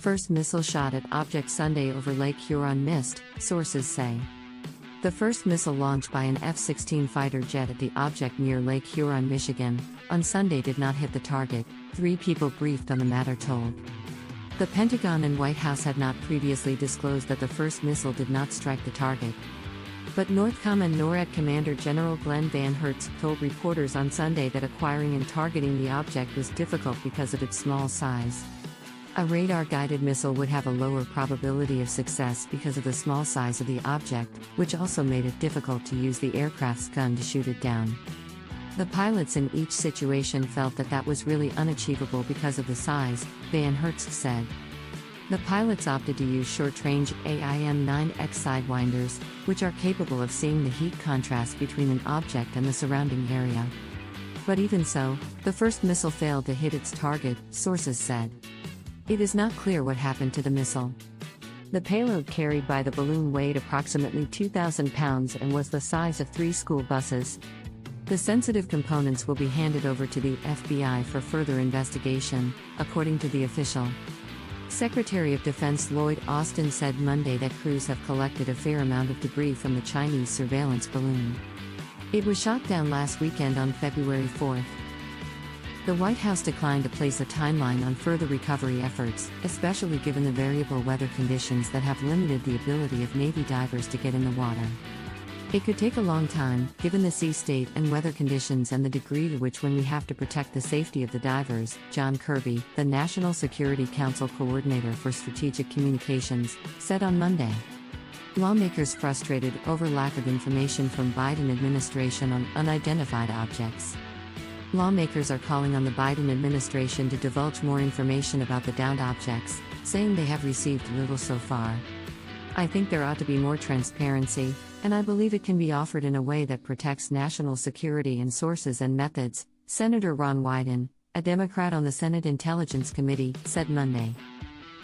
first missile shot at object Sunday over Lake Huron missed, sources say. The first missile launched by an F-16 fighter jet at the object near Lake Huron, Michigan, on Sunday did not hit the target, 3 people briefed on the matter told. The Pentagon and White House had not previously disclosed that the first missile did not strike the target. But NORTHCOM and NORAD Commander General Glen VanHerck told reporters on Sunday that acquiring and targeting the object was difficult because of its small size. A radar-guided missile would have a lower probability of success because of the small size of the object, which also made it difficult to use the aircraft's gun to shoot it down. The pilots in each situation felt that was really unachievable because of the size, VanHerck said. The pilots opted to use short-range AIM-9X Sidewinders, which are capable of seeing the heat contrast between an object and the surrounding area. But even so, the first missile failed to hit its target, sources said. It is not clear what happened to the missile. The payload carried by the balloon weighed approximately 2,000 pounds and was the size of 3 school buses. The sensitive components will be handed over to the FBI for further investigation, according to the official. Secretary of Defense Lloyd Austin said Monday that crews have collected a fair amount of debris from the Chinese surveillance balloon. It was shot down last weekend on February 4th. The White House declined to place a timeline on further recovery efforts, especially given the variable weather conditions that have limited the ability of Navy divers to get in the water. It could take a long time, given the sea state and weather conditions and the degree to which when we have to protect the safety of the divers, John Kirby, the National Security Council Coordinator for Strategic Communications, said on Monday. Lawmakers frustrated over lack of information from Biden administration on unidentified objects. Lawmakers are calling on the Biden administration to divulge more information about the downed objects, saying they have received little so far. I think there ought to be more transparency, and I believe it can be offered in a way that protects national security and sources and methods, Senator Ron Wyden, a Democrat on the Senate Intelligence Committee, said Monday.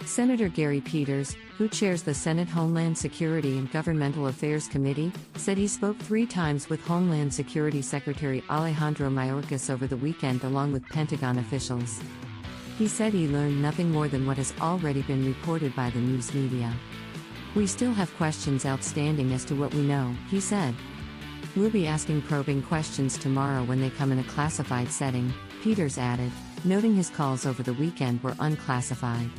Senator Gary Peters, who chairs the Senate Homeland Security and Governmental Affairs Committee, said he spoke 3 times with Homeland Security Secretary Alejandro Mayorkas over the weekend along with Pentagon officials. He said he learned nothing more than what has already been reported by the news media. We still have questions outstanding as to what we know, he said. We'll be asking probing questions tomorrow when they come in a classified setting, Peters added, noting his calls over the weekend were unclassified.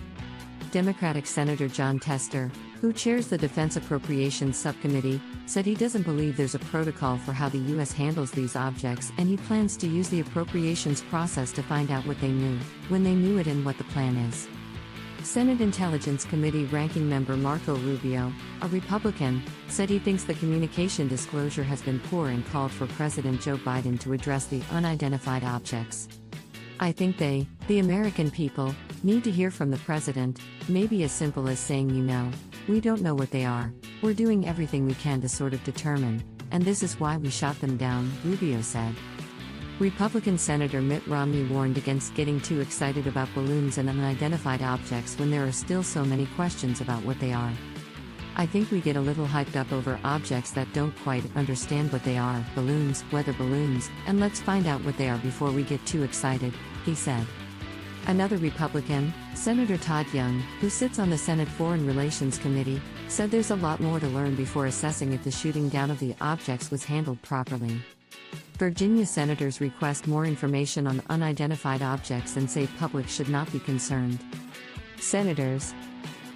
Democratic Senator John Tester, who chairs the Defense Appropriations Subcommittee, said he doesn't believe there's a protocol for how the U.S. handles these objects and he plans to use the appropriations process to find out what they knew, when they knew it and what the plan is. Senate Intelligence Committee Ranking Member Marco Rubio, a Republican, said he thinks the communication disclosure has been poor and called for President Joe Biden to address the unidentified objects. I think they, the American people, need to hear from the president, maybe as simple as saying we don't know what they are, we're doing everything we can to sort of determine, and this is why we shot them down, Rubio said. Republican Senator Mitt Romney warned against getting too excited about balloons and unidentified objects when there are still so many questions about what they are. I think we get a little hyped up over objects that don't quite understand what they are, balloons, weather balloons, and let's find out what they are before we get too excited, he said. Another Republican, Senator Todd Young, who sits on the Senate Foreign Relations Committee, said there's a lot more to learn before assessing if the shooting down of the objects was handled properly. Virginia senators request more information on unidentified objects and say public should not be concerned. Senators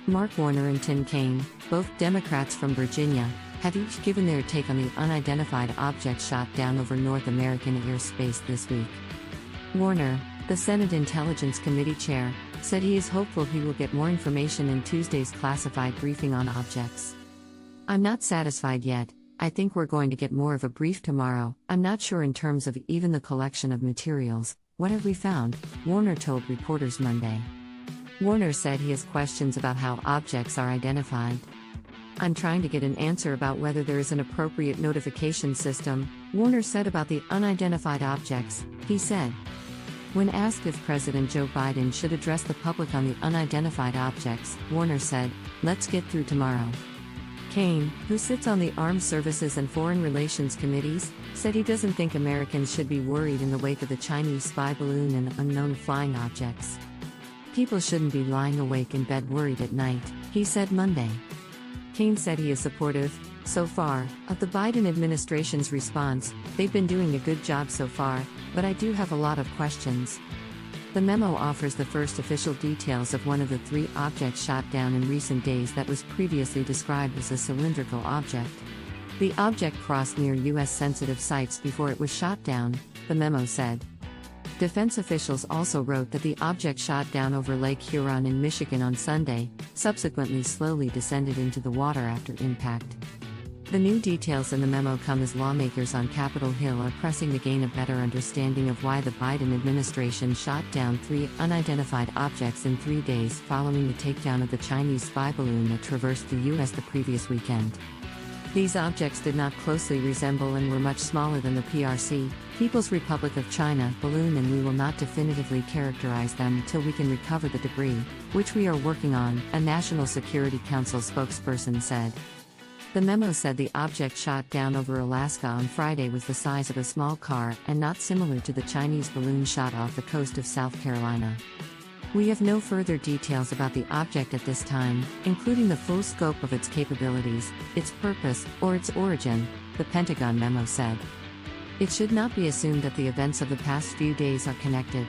Mark Warner and Tim Kaine, both Democrats from Virginia, have each given their take on the unidentified object shot down over North American airspace this week. Warner, the Senate Intelligence Committee chair, said he is hopeful he will get more information in Tuesday's classified briefing on objects. I'm not satisfied yet. I think we're going to get more of a brief tomorrow. I'm not sure in terms of even the collection of materials. What have we found? Warner told reporters Monday. Warner said he has questions about how objects are identified. I'm trying to get an answer about whether there is an appropriate notification system, Warner said about the unidentified objects, he said. When asked if President Joe Biden should address the public on the unidentified objects, Warner said, let's get through tomorrow. Kaine, who sits on the Armed Services and Foreign Relations Committees, said he doesn't think Americans should be worried in the wake of the Chinese spy balloon and unknown flying objects. People shouldn't be lying awake in bed worried at night, he said Monday. Kane said he is supportive, so far, of the Biden administration's response. They've been doing a good job so far, but I do have a lot of questions. The memo offers the first official details of one of the 3 objects shot down in recent days that was previously described as a cylindrical object. The object crossed near U.S. sensitive sites before it was shot down, the memo said. Defense officials also wrote that the object shot down over Lake Huron in Michigan on Sunday, subsequently slowly descended into the water after impact. The new details in the memo come as lawmakers on Capitol Hill are pressing to gain a better understanding of why the Biden administration shot down 3 unidentified objects in 3 days following the takedown of the Chinese spy balloon that traversed the U.S. the previous weekend. These objects did not closely resemble and were much smaller than the PRC, People's Republic of China, balloon, and we will not definitively characterize them until we can recover the debris, which we are working on, a National Security Council spokesperson said. The memo said the object shot down over Alaska on Friday was the size of a small car and not similar to the Chinese balloon shot off the coast of South Carolina. We have no further details about the object at this time, including the full scope of its capabilities, its purpose, or its origin, the Pentagon memo said. It should not be assumed that the events of the past few days are connected.